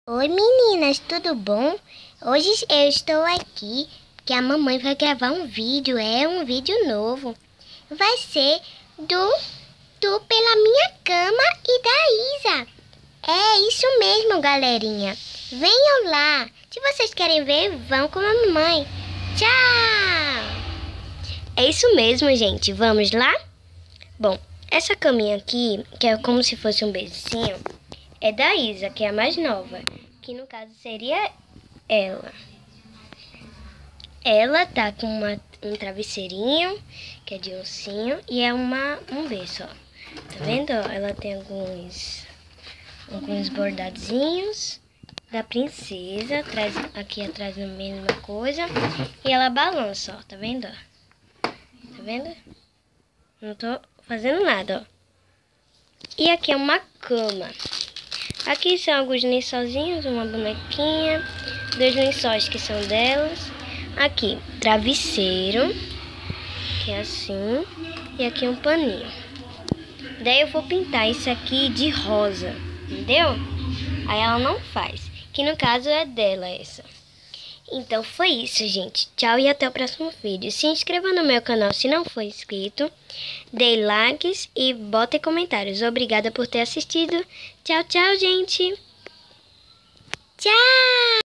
Oi meninas, tudo bom? Hoje eu estou aqui que a mamãe vai gravar um vídeo, um vídeo novo. Vai ser do Tu Pela Minha Cama e da Isa. É isso mesmo, galerinha. Venham lá. Se vocês querem ver, vão com a mamãe. Tchau! É isso mesmo, gente. Vamos lá? Bom, essa caminha aqui, que é como se fosse um bercinho, é da Isa, que é a mais nova, que no caso seria ela. Ela tá com um travesseirinho, que é de ursinho, e é um berço, ó. Tá vendo? Ela tem alguns bordadozinhos da princesa, aqui atrás a mesma coisa, e ela balança, ó. Tá vendo? Tá vendo? Não tô fazendo nada, ó. E aqui é uma cama. Aqui são alguns lençolzinhos, uma bonequinha, 2 lençóis que são delas. Aqui, travesseiro, que é assim, e aqui um paninho. Daí eu vou pintar isso aqui de rosa, entendeu? Aí ela não faz, que no caso é dela essa. Então foi isso, gente. Tchau e até o próximo vídeo. Se inscreva no meu canal se não for inscrito. Dê likes e botem comentários. Obrigada por ter assistido. Tchau, tchau, gente. Tchau!